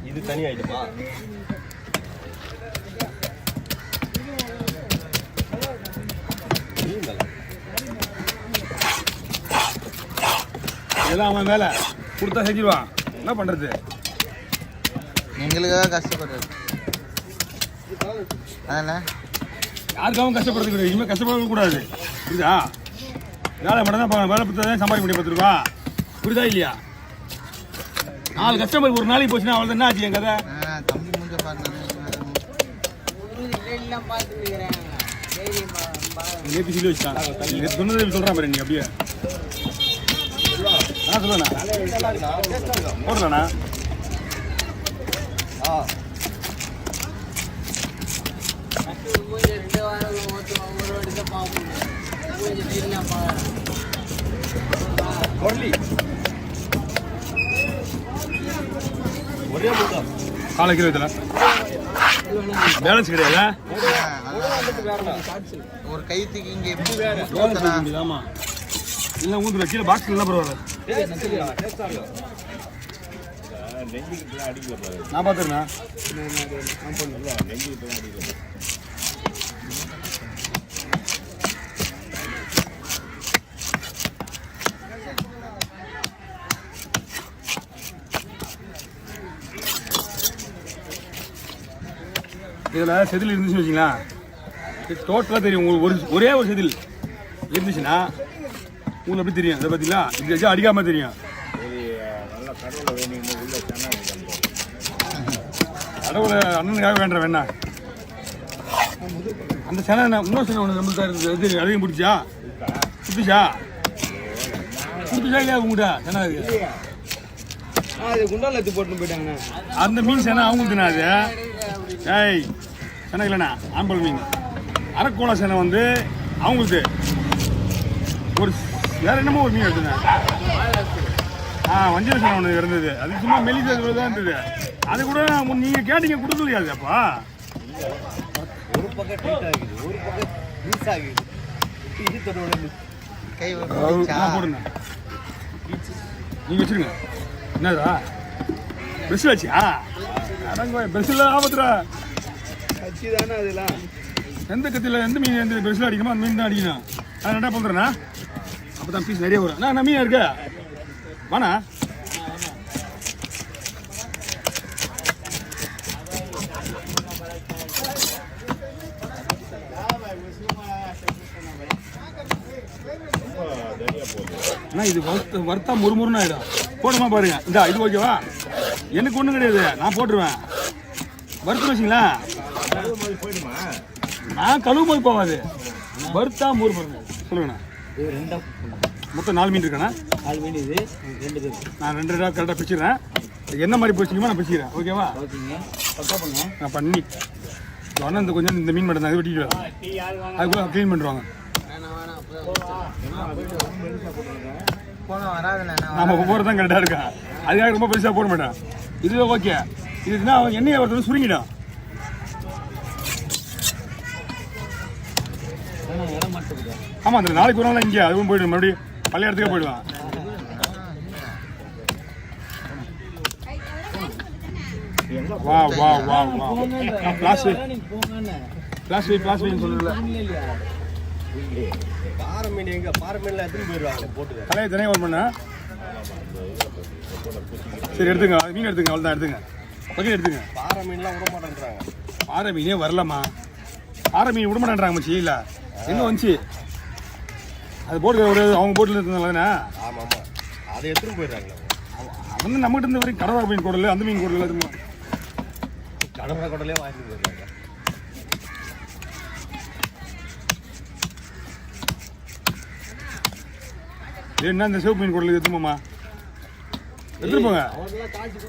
இது தனி ஆயிடுமா? இதெல்லாம் அவன் வேலை கொடுத்தா செஞ்சிருவான். என்ன பண்றது? எங்களுக்காக கஷ்டப்படுறது அதானே. யாருக்காகவும் கஷ்டப்படுறது கிடையாது. இனிமேல் கஷ்டப்பட கூடாது. புரியுதா? வேலை மட்டும் தான் வேலை பற்றி தான் சம்பாதிக்க முடியும். 10 ரூபா புரியுதா இல்லையா? 4 கஸ்டமர் ஒரு நாளைக்கு போச்சுன்னா அவள் என்ன ஆச்சு என் கதை? தம்பி மூஞ்ச பாருங்க. நேற்று சொல்லி வச்சுட்டான். சொன்னது சொல்கிறான் பாரு. நீ அப்படியே சொல்லுண்ணா போடுறண்ணா. ஒரே முகம் காலை கிலோ இதில் பேலன்ஸ் கிடையாது. ஒரு கைத்துக்கு இங்கே எப்படி ஆமா இல்லை ஊந்துல கீழே பாக்ஸ் எல்லாம் பரவாயில்ல. நான் பார்த்துருண்ணா. இதில் செதில் இருந்துச்சுன்னு வச்சிங்களா, டோட்டலாக தெரியும் உங்களுக்கு. ஒரே ஒரு செதில் இருந்துச்சுன்னா உங்களுக்கு எப்படி தெரியும்? அதை பார்த்தீங்களா? இது வச்சு அடிக்காமல் தெரியும். கடவுளை அண்ணனுக்காக வேண்ட வேணா. அந்த செனை இன்னொரு செனை ஒன்று நம்மளுக்கு இருக்குது. அதையும் பிடிச்சா சுத்திச்சா இல்லையா உங்கள்கிட்ட செனை? குண்டால எடுத்து போட்டு போயிட்டாங்க. அந்த மீன் செனை அவங்களுக்கு தானே அது. ஏய் செனை இல்லைண்ணா, ஆம்பல் மீன். அரக்கோள செனை வந்து அவங்களுக்கு. ஒரு வேற என்னமோ ஒரு மீன் எடுத்துங்க. வஞ்சர செனை ஒன்று இருந்தது. அது சும்மா மெலிசது தான் இருந்தது. அது கூட நீங்கள் கேட்டீங்க கொடுக்கலையாது. அப்பா ஒரு பக்கம் டைட் ஆகுது, ஒரு பக்கம் லூஸ் ஆகுது. இது தொடர்ந்து கை போடுங்க. நீங்கள் வச்சுருங்க. என்னதா ப்ரெஷ் வச்சியா? ப்ரெஷ்ஷில் ஆபத்துரா கட்சி தானே அதெல்லாம். எந்த கத்தியில் எந்த மீன் எந்த ப்ரெஷ்ஷில் அடிக்கணுமோ அந்த மீன் தான் அடிக்கணும். அது ரெண்டா பண்ணுறேண்ணா. அப்போ தான் பீஸ் நிறைய வரும். நான் மீன் இருக்க வாண்ணா. அண்ணா இது வறுத்தா முறுமுறுன்னு ஆகிடும். போடுமா பாருங்க. இந்தா இது ஓகேவா? எனக்கு ஒன்றும் கிடையாது, நான் போட்டுருவேன். வறுத்து வச்சிங்களா? நான் கழுவு போய் போகாது. வறுத்தா முறு பாருங்க. சொல்லுங்கண்ணா. மொத்தம் 4 மீன் இருக்காண்ணா. 4 மீன். இது 2 பேர். நான் 2 கரெக்டாக பிடிச்சிடுறேன். என்ன மாதிரி பிடிச்சிங்கமோ நான் பிடிச்சிக்கிறேன். ஓகேவா? ஓகேங்க. பக்கா பண்ணுங்க. நான் பண்ணி அண்ணன் இந்த கொஞ்சம் இந்த மீன் மட்டும் தான் வெட்டிட்டு அதுக்குள்ள க்ளீன் பண்ணுவாங்க. நம்ம போகிறது தான் கரெக்டாக இருக்கா. அதுக்காக ரொம்ப பெருசாக போட மாட்டேன். இதுவே ஓகே. இதுனா எண்ணெயை ஒருத்தர் சுருங்கிடும். ஆமாம், அந்த நாளைக்கு ஒரு நாள் இங்கே அதுவும் போயிடும். மறுபடியும் பழைய இடத்துக்கே போயிடுவான். வா வா வா வா. பிளாஸ் சொல்லல. பாறை மீன் எங்க? பாறை மீன்ல எடுத்துன்னு போயிடுவாங்க போட்டு. தலையை தனியாக ஒரு பண்ண. சரி எடுத்துங்க. மீன் எடுத்துங்க. அவ்வளோ தான் எடுத்துங்க. பக்கம் எடுத்துங்க. பாறை மீன்லாம் விட மாட்டேன்றாங்க. பாறை மீனே வரலம்மா. பாறை மீன் விட மாட்டேன்றாங்க மச்சி. இல்லை எங்கே வந்துச்சு அது போட்டு ஒரு அவங்க போட்டில் இருந்தாங்கண்ணா. ஆமாம் ஆமாம், அதை எடுத்துன்னு போயிடுறாங்க. அவன் நம்மகிட்ட இருந்த வரைக்கும் கடவா மீன் கூடல அந்த மீன் கூடல அதுமா கடவுளை கூடலே வாங்கிட்டு போயிடுறாங்க. என்ன இந்த சிவப்பு மீன் கூடல எதுமாம்மா எடுத்துட்டு போங்க.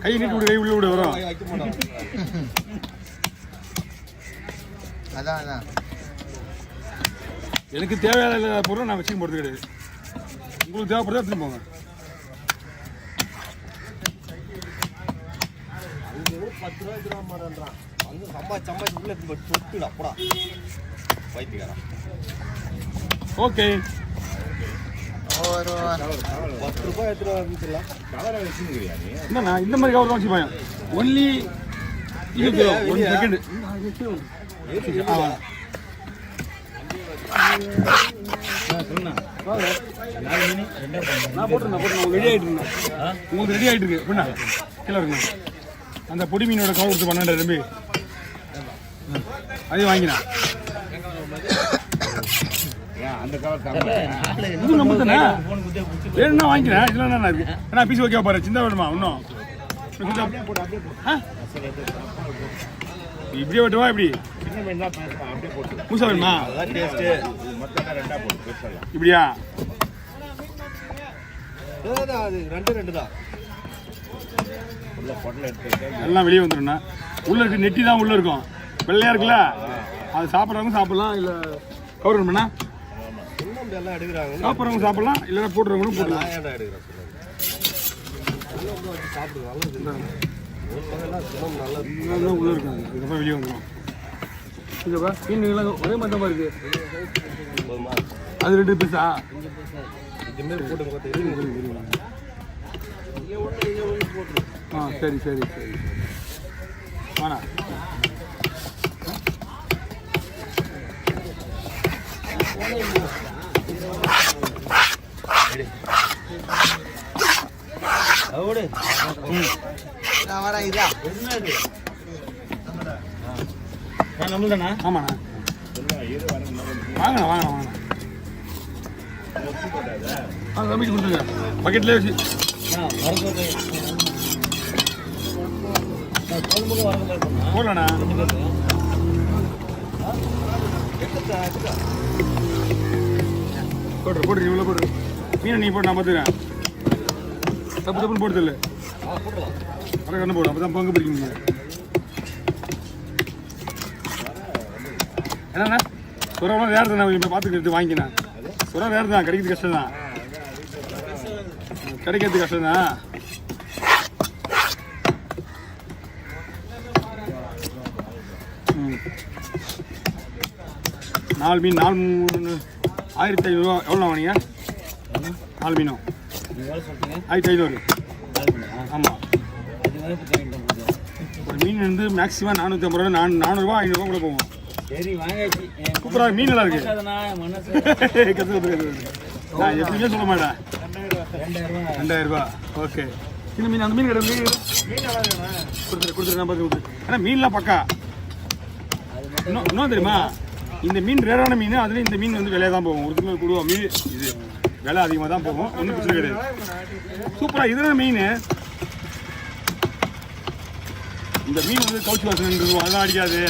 கை நீட்டு விடு, கை உள்ள விடு வரும். அதான் எனக்கு தேவையான பொருள் நான் வச்சுக்க போகிறது கிடையாது. உங்களுக்கு தேவைப்படுறதா எடுத்துட்டு போங்க. அது 10 ரூபா எடுத்துட்டு மாட்டேன்றான். வந்து சம்பாதிச்சு உள்ள சொட்டுடா போடா வைத்தியக்காரன். ஓகே. ஒரு 10 ரூபாய் எடுத்துட்டு வந்துடலாம். என்னண்ணா இந்த மாதிரி கவர் தான் வச்சுப்பாங்க ஒன்லி இது 1 செகண்ட் நான் போட்டுருந்தேன் ரெடி ஆகிட்டு இருந்தேன் உங்களுக்கு ரெடி ஆகிட்டு இருக்கு பின்னா கீழே இருக்குண்ணா அந்த பொடி மீனோட கவர் கொடுத்து 12 தம்பி அதையும் வாங்கினேன் இது நம்ம தானே வேணும்னா வாங்கிக்கிறேன் இதெல்லாம் என்ன இருக்கு ஏன்னா பீஸ் ஓகே பாரு சின்ன வேணுமா இன்னும் இப்படியே வெட்டுவா இப்படி முசா வேணுமா இப்படியா அது 2 தான். எல்லாம் வெளியே வந்துடும்ண்ணா உள்ள இருக்கு நெட்டி தான் உள்ள இருக்கும் வெள்ளையா இருக்குல்ல அது சாப்பிட்றவங்க சாப்பிடலாம் இல்லை கவர் வேணும்ண்ணா எல்லாம் எடுக்கிறாங்க. சாப்பிட்றவங்க சாப்பிடலாம் இல்லைன்னா போட்டுறவங்களும் போட்டுக்கலாம் உள்ள இருக்கும் இதுக்கப்புறம் வெளியே வந்துடும் இங்கப்பா மீன்லாம் ஒரே மாதிரி தான் இருக்கு அது 2 பீஸா ஆ சரி சரி சரி வாண்ணா நான் வரேன் இதா நம்மள்தாண்ணா ஆமாண்ணா வாங்கண்ணா வாங்கண்ணா வாங்கண்ணா தம்பிக்கு கொடுத்துருங்க பக்கெட்லேயே வச்சு போடலண்ணா போட்டு இவ்வளோ போடு மீனை நீ போட்டு நான் பார்த்துக்கிறேன் தப்பு தப்புன்னு போட்டு இல்லை அரை கண்ணு போடும் அப்போ தான் பங்கு பிடிக்க முடியும் என்னண்ணா சுரம் வேறு தானே இப்போ பார்த்துக்கிறது வாங்கினேன் சுரம் வேறு தான் கிடைக்கிறது கஷ்டம் தான் கிடைக்கிறது கஷ்டம் தான் நாலு மீன் 1500 எவ்வளோ வாங்கினீங்க 4 மீனும் 1500 ஆமாம் ஒரு மீன் வந்து மேக்ஸிமம் 450 ரூபா 400 500 கூட போகும் சூப்பராக மீன் நல்லா இருக்கு நான் எப்படியுமே சொல்ல மாட்டேன் 2000 ரூபா ஓகே இந்த மீன் அந்த மீன் கிடையாது கொடுத்துரு நான் பார்த்து கொடுத்துரு ஆனால் மீன்லாம் பக்கா இன்னும் தெரியுமா இந்த மீன் ரேரான மீன் அதுலேயும் இந்த மீன் வந்து விலையாக தான் போகும் ஒரு கிலோ கொடுவா மீன் இது விலை அதிகமாக தான் போகும் ஒன்றும் பிரச்சனை கிடையாது சூப்பராக இதுதான் மீன் இந்த மீன் வந்து கவுச்சி வாசனை அதெல்லாம் அடிக்காது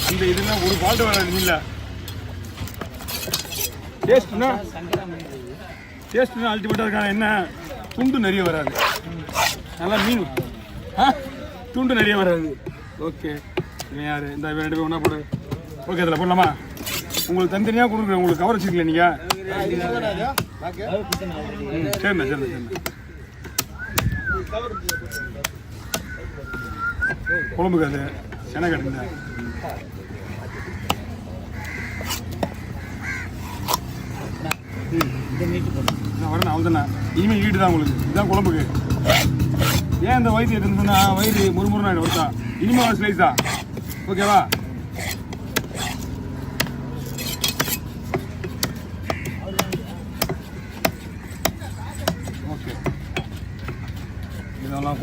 அந்த இதெல்லாம் ஒரு ஃபால்ட்டு வராது மீனில் டேஸ்ட்னா அல்டிமேட்டாக இருக்கான என்ன துண்டு நிறைய வராது நல்லா மீன் துண்டு நிறைய வராது ஓகே இவன் யார் இந்த 2 பேர் ஒன்றா போடு ஓகே அதில் போடலாமா உங்களுக்கு தனித்தனியாக கொடுக்குறேன் உங்களுக்கு கவர் வச்சுருக்கல நீங்கள் சரிண்ணா சரிண்ணா குழம்புக்கு அது சென கட்டுங்க நான் வரேன் அவ்வளோதாண்ணா இனிமேல் வீட்டு தான் உங்களுக்கு இதுதான் குழம்புக்கு ஏன் இந்த வயிற்று எடுத்துன்னா வயிறு முறுமுறுன்னு ஆகிடும் ஒருத்தா இனிமேல் ஸ்லைஸா ஓகேவா ஓகே இதெல்லாம்